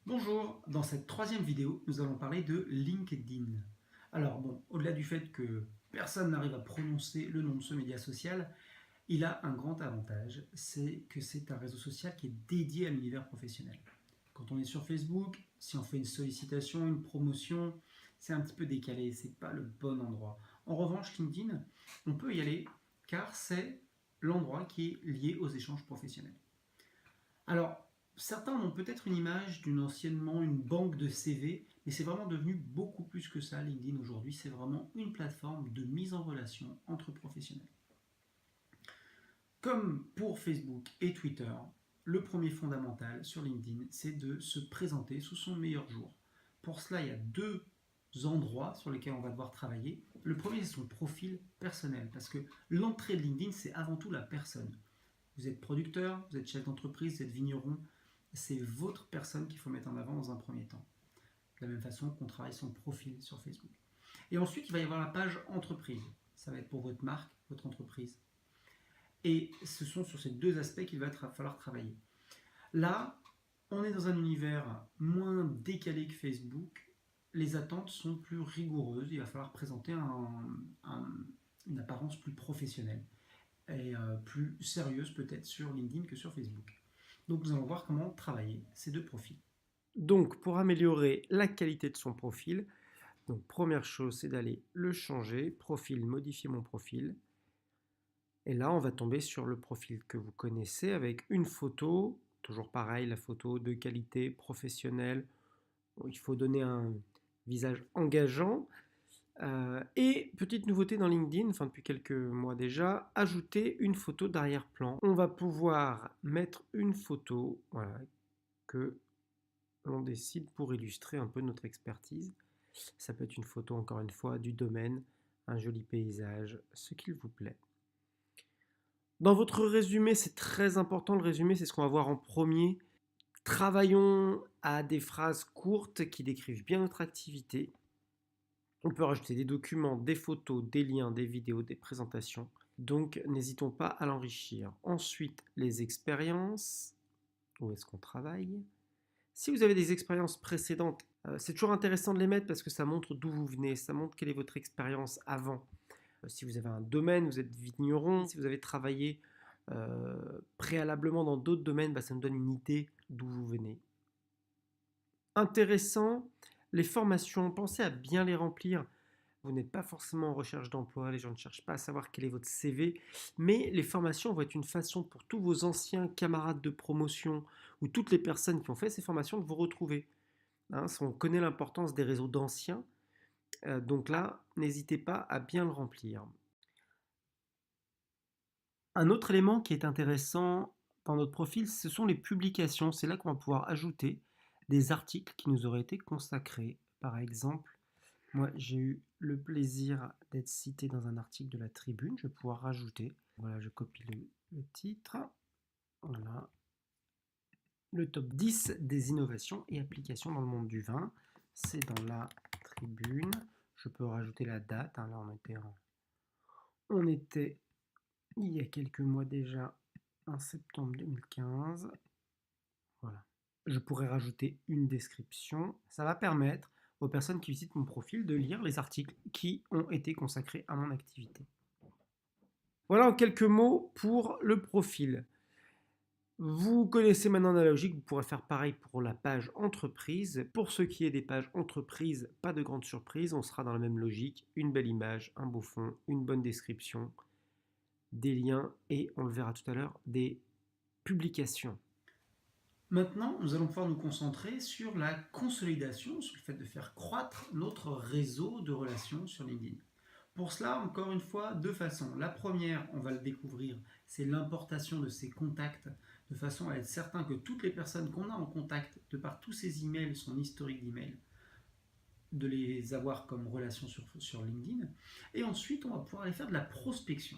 Bonjour, dans cette troisième vidéo, nous allons parler de LinkedIn. Alors bon, au-delà du fait que personne n'arrive à prononcer le nom de ce média social, il a un grand avantage, c'est que c'est un réseau social qui est dédié à l'univers professionnel. Quand on est sur Facebook, si on fait une sollicitation, une promotion, c'est un petit peu décalé, c'est pas le bon endroit. En revanche, LinkedIn, on peut y aller car c'est l'endroit qui est lié aux échanges professionnels. Alors, certains ont peut-être une image d'une anciennement une banque de CV, mais c'est vraiment devenu beaucoup plus que ça, LinkedIn aujourd'hui. C'est vraiment une plateforme de mise en relation entre professionnels. Comme pour Facebook et Twitter, le premier fondamental sur LinkedIn, c'est de se présenter sous son meilleur jour. Pour cela, il y a deux endroits sur lesquels on va devoir travailler. Le premier, c'est son profil personnel, parce que l'entrée de LinkedIn, c'est avant tout la personne. Vous êtes producteur, vous êtes chef d'entreprise, vous êtes vigneron, c'est votre personne qu'il faut mettre en avant dans un premier temps. De la même façon qu'on travaille son profil sur Facebook. Et ensuite, il va y avoir la page entreprise. Ça va être pour votre marque, votre entreprise. Et ce sont sur ces deux aspects qu'il va falloir travailler. Là, on est dans un univers moins décalé que Facebook. Les attentes sont plus rigoureuses. Il va falloir présenter une apparence plus professionnelle et plus sérieuse peut-être sur LinkedIn que sur Facebook. Donc nous allons voir comment travailler ces deux profils. Donc, pour améliorer la qualité de son profil, donc première chose, c'est d'aller le changer, profil, modifier mon profil. Et là, on va tomber sur le profil que vous connaissez avec une photo, toujours pareil, la photo de qualité professionnelle. Bon, il faut donner un visage engageant. Et petite nouveauté dans LinkedIn, enfin depuis quelques mois déjà, ajouter une photo d'arrière-plan. On va pouvoir mettre une photo, voilà, que l'on décide pour illustrer un peu notre expertise. Ça peut être une photo, encore une fois, du domaine, un joli paysage, ce qu'il vous plaît. Dans votre résumé, c'est très important, le résumé, c'est ce qu'on va voir en premier. Travaillons à des phrases courtes qui décrivent bien notre activité. On peut rajouter des documents, des photos, des liens, des vidéos, des présentations. Donc, n'hésitons pas à l'enrichir. Ensuite, les expériences. Où est-ce qu'on travaille? Si vous avez des expériences précédentes, c'est toujours intéressant de les mettre parce que ça montre d'où vous venez, ça montre quelle est votre expérience avant. Si vous avez un domaine, vous êtes vigneron, si vous avez travaillé préalablement dans d'autres domaines, ça nous donne une idée d'où vous venez. Intéressant, les formations, pensez à bien les remplir. Vous n'êtes pas forcément en recherche d'emploi, les gens ne cherchent pas à savoir quel est votre CV, mais les formations vont être une façon pour tous vos anciens camarades de promotion ou toutes les personnes qui ont fait ces formations de vous retrouver. On connaît l'importance des réseaux d'anciens, donc là, n'hésitez pas à bien le remplir. Un autre élément qui est intéressant dans notre profil, ce sont les publications. C'est là qu'on va pouvoir ajouter des articles qui nous auraient été consacrés. Par exemple, moi j'ai eu le plaisir d'être cité dans un article de la Tribune. Je vais pouvoir rajouter. Voilà, je copie le titre. Voilà. Le top 10 des innovations et applications dans le monde du vin. C'est dans la Tribune. Je peux rajouter la date. Là, on était il y a quelques mois déjà, en septembre 2015. Voilà. Je pourrais rajouter une description. Ça va permettre aux personnes qui visitent mon profil de lire les articles qui ont été consacrés à mon activité. Voilà en quelques mots pour le profil. Vous connaissez maintenant la logique, vous pourrez faire pareil pour la page entreprise. Pour ce qui est des pages entreprise, pas de grande surprise, on sera dans la même logique. Une belle image, un beau fond, une bonne description, des liens et, on le verra tout à l'heure, des publications. Maintenant, nous allons pouvoir nous concentrer sur la consolidation, sur le fait de faire croître notre réseau de relations sur LinkedIn. Pour cela, encore une fois, deux façons. La première, on va le découvrir, c'est l'importation de ces contacts, de façon à être certain que toutes les personnes qu'on a en contact, de par tous ces emails, son historique d'emails, de les avoir comme relation sur LinkedIn. Et ensuite, on va pouvoir aller faire de la prospection.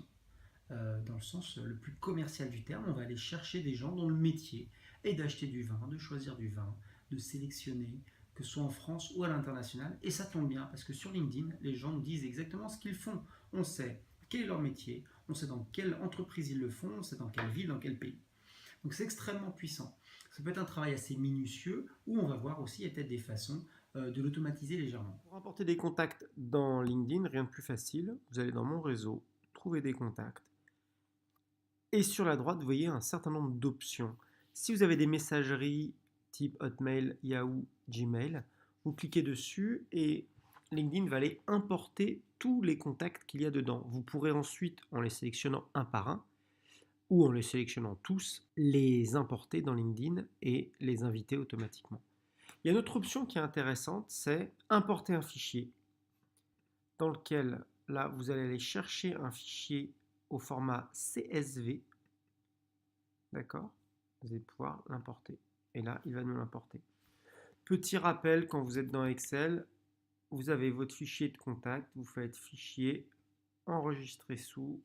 Dans le sens le plus commercial du terme, on va aller chercher des gens dont le métier est d'acheter du vin, de choisir du vin, de sélectionner, que ce soit en France ou à l'international. Et ça tombe bien parce que sur LinkedIn, les gens nous disent exactement ce qu'ils font. On sait quel est leur métier, on sait dans quelle entreprise ils le font, on sait dans quelle ville, dans quel pays. Donc c'est extrêmement puissant. Ça peut être un travail assez minutieux où on va voir aussi, il y a peut-être des façons de l'automatiser légèrement. Pour importer des contacts dans LinkedIn, rien de plus facile. Vous allez dans mon réseau, trouver des contacts. Et sur la droite, vous voyez un certain nombre d'options. Si vous avez des messageries type Hotmail, Yahoo, Gmail, vous cliquez dessus et LinkedIn va aller importer tous les contacts qu'il y a dedans. Vous pourrez ensuite, en les sélectionnant un par un, ou en les sélectionnant tous, les importer dans LinkedIn et les inviter automatiquement. Il y a une autre option qui est intéressante, c'est importer un fichier dans lequel, là, vous allez aller chercher un fichier au format CSV, d'accord? Vous allez pouvoir l'importer. Et là, il va nous l'importer. Petit rappel, quand vous êtes dans Excel, vous avez votre fichier de contact, vous faites fichier, enregistrer sous,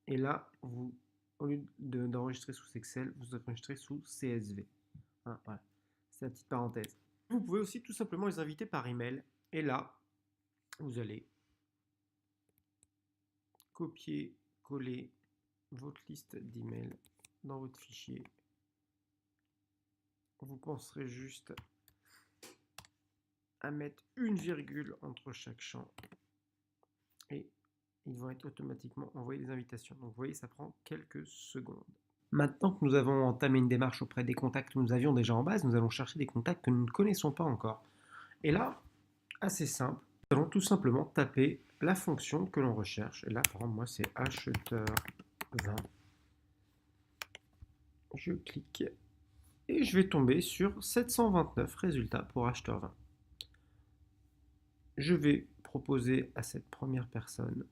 et là, vous, au lieu d'enregistrer sous Excel, vous enregistrez sous CSV. Hein, voilà. C'est la petite parenthèse. Vous pouvez aussi tout simplement les inviter par email. Et là, vous allez copier, coller votre liste d'emails dans votre fichier. Vous penserez juste à mettre une virgule entre chaque champ et ils vont être automatiquement envoyés des invitations. Donc vous voyez, ça prend quelques secondes. Maintenant que nous avons entamé une démarche auprès des contacts que nous avions déjà en base, nous allons chercher des contacts que nous ne connaissons pas encore. Et là, assez simple, nous allons tout simplement taper la fonction que l'on recherche. Et là, par exemple, moi, c'est acheteur 20. Je clique et je vais tomber sur 729 résultats pour acheteur 20. Je vais proposer à cette première personne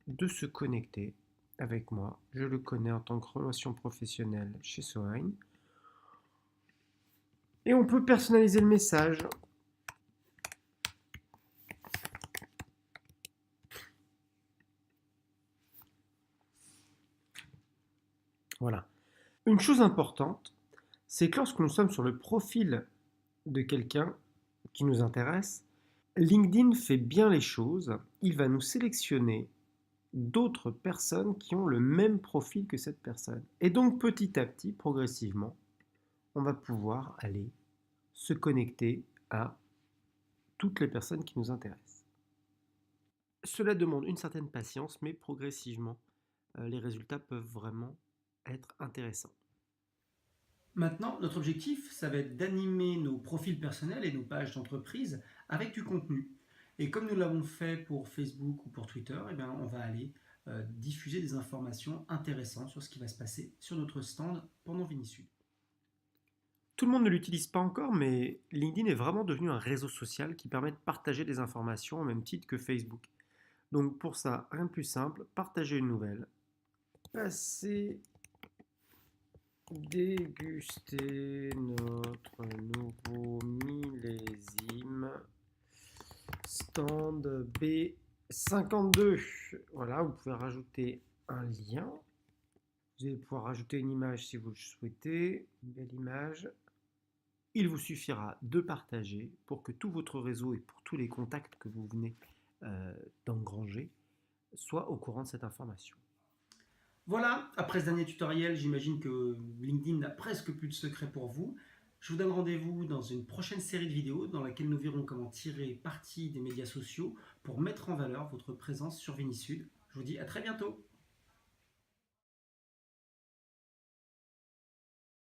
de se connecter avec moi. Je le connais en tant que relation professionnelle chez Soin. Et on peut personnaliser le message. Voilà. Une chose importante, c'est que lorsque nous sommes sur le profil de quelqu'un qui nous intéresse, LinkedIn fait bien les choses. Il va nous sélectionner d'autres personnes qui ont le même profil que cette personne. Et donc petit à petit, progressivement, on va pouvoir aller se connecter à toutes les personnes qui nous intéressent. Cela demande une certaine patience, mais progressivement, les résultats peuvent vraiment être intéressants. Maintenant, notre objectif, ça va être d'animer nos profils personnels et nos pages d'entreprise avec du contenu. Et comme nous l'avons fait pour Facebook ou pour Twitter, eh bien, on va aller diffuser des informations intéressantes sur ce qui va se passer sur notre stand pendant Vinisud. Tout le monde ne l'utilise pas encore, mais LinkedIn est vraiment devenu un réseau social qui permet de partager des informations au même titre que Facebook. Donc pour ça, rien de plus simple, partager une nouvelle. Passez déguster notre nouveau millésime stand B52. Voilà, vous pouvez rajouter un lien. Vous allez pouvoir rajouter une image si vous le souhaitez, une belle image. Il vous suffira de partager pour que tout votre réseau et pour tous les contacts que vous venez d'engranger soient au courant de cette information. Voilà, après ce dernier tutoriel, j'imagine que LinkedIn n'a presque plus de secrets pour vous. Je vous donne rendez-vous dans une prochaine série de vidéos dans laquelle nous verrons comment tirer parti des médias sociaux pour mettre en valeur votre présence sur Vinisud. Je vous dis à très bientôt.